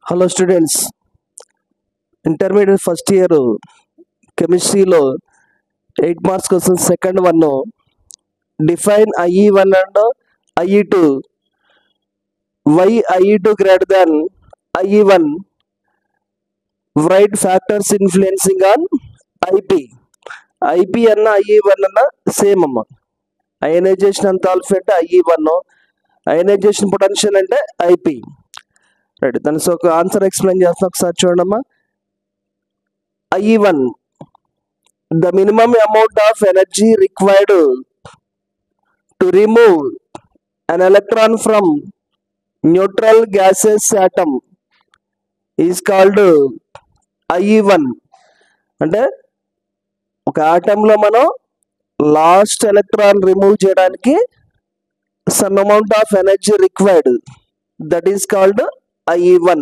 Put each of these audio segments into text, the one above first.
Hello students, intermediate first year కెమిస్ట్రీలో 8 marks కోసం second one define IE1 and IE2 why IE2 greater than IE1 right factors influencing on IP అన్న IE1 అన్న same అమ్మ. Ionisation enthalpy అంటే IE1, ionisation potential అంటే IP. Right, దాని so ఒక answer explain చేస్తాను, ఒకసారి చూడమ్మా. IE1, the minimum amount of energy required to remove an electron from neutral gaseous atom is called IE1. అంటే ఒక ఆటంలో మనం లాస్ట్ ఎలక్ట్రాన్ రిమూవ్ చేయడానికి some amount of energy required, that is called IE1.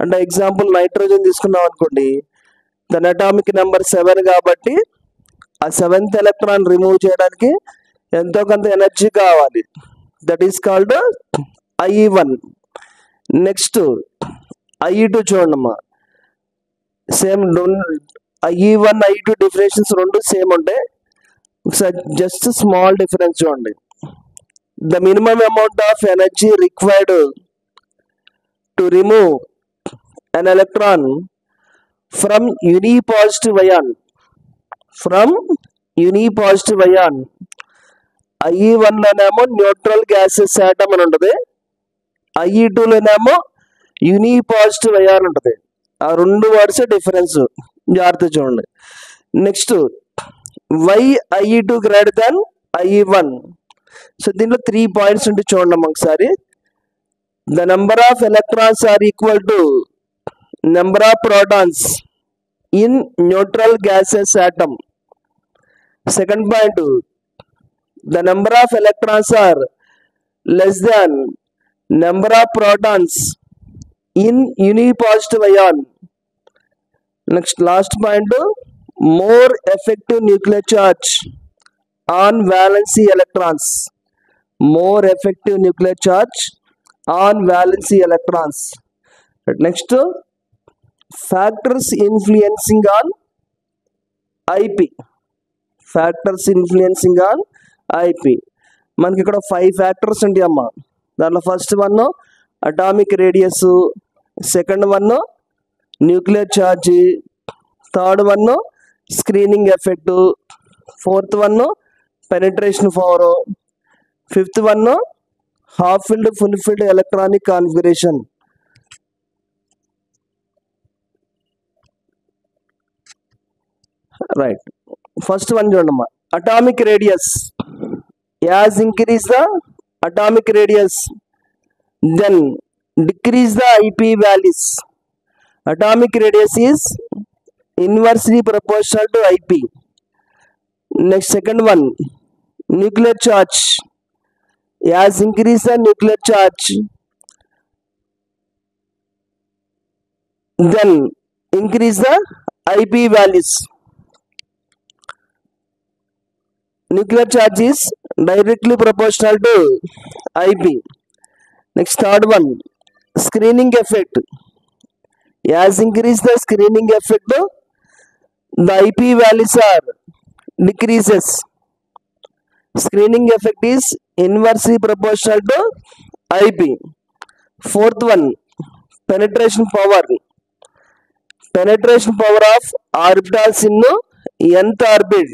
అంటే example nitrogen తీసుకున్నాం అనుకోండి, దాని atomic number 7 కాబట్టి ఆ 7th ఎలక్ట్రాన్ రిమూవ్ చేయడానికి ఎంతో కొంత ఎనర్జీ కావాలి, that is called IE1. Next IE2 చూడమ్మా, సేమ్ IE1 IE2 డిఫరెన్షన్స్ రెండు సేమ్ ఉంటాయి. ఒకసారి జస్ట్ స్మాల్ డిఫరెన్స్ చూడండి. The minimum amount of energy required to remove an electron from unipositive ion IE1 లోనేమో న్యూట్రల్ గ్యాసెస్ ఆటమ్ అని ఉంటుంది, IE2 లోనేమో యూనిపాజిటివ్ ion ఉంటుంది. ఆ రెండు వర్డ్స్ డిఫరెన్స్, జాగ్రత్త చూడండి. Next why IE2 greater than IE1. So దీంట్లో 3 పాయింట్స్ ఉంటే చూడండి ఒకసారి. The number of electrons are equal to number of protons in neutral gaseous atom. Second point, the number of electrons are less than number of protons in unipositive ion. Next, last point, more effective nuclear charge on valency electrons. More effective nuclear charge on valency electrons. Next, factors influencing on IP. Factors influencing on IP. మనకి ఇక్కడ 5 factors ఉంటాయి అమ్మా. దాంట్లో first one atomic radius, second one nuclear charge, third one screening effect, fourth one penetration power, fifth one half filled full filled electronic configuration. Right, first one చూడమ్మా. Atomic radius, as increase the atomic radius then decrease the IP values. Atomic radius is inversely proportional to IP. Next, second one, nuclear charge. As increase the nuclear charge, then increase the IP values. Nuclear charge is directly proportional to IP. Next, third one, screening effect. As increase the screening effect, the IP values are decreases. Screening effect is inversely proportional to IP. Fourth one, penetration power. Penetration power of orbitals in nth orbit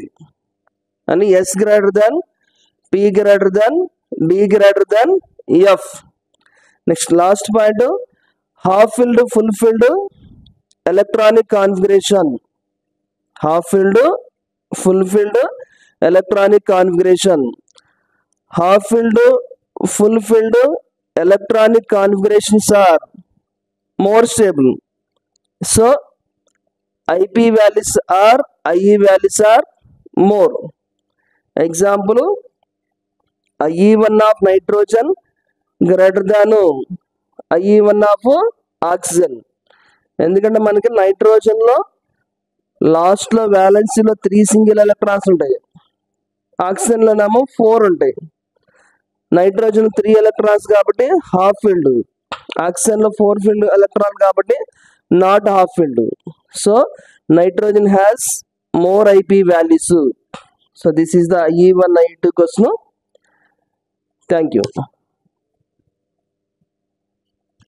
and S greater than, P greater than, D greater than F. Next, last point, half filled full filled electronic configuration. Half filled full filled electronic configuration. Half filled full filled electronic configurations are more stable, so IP values are, IE values are more. Example, IE1 of nitrogen greater than IE1 of oxygen. ఎందుకంటే మనకి నైట్రోజన్లో లాస్ట్లో వ్యాలెన్సీలో 3 single electrons ఉంటాయి, ఆక్సిజన్లోనేమో 4 ఉంటాయి. Nitrogen 3 electrons కాబట్టి half field, oxygen లో 4 field electron కాబట్టి not half field. So nitrogen has more IP values. So this is the IE1 IE2 question. Thank you.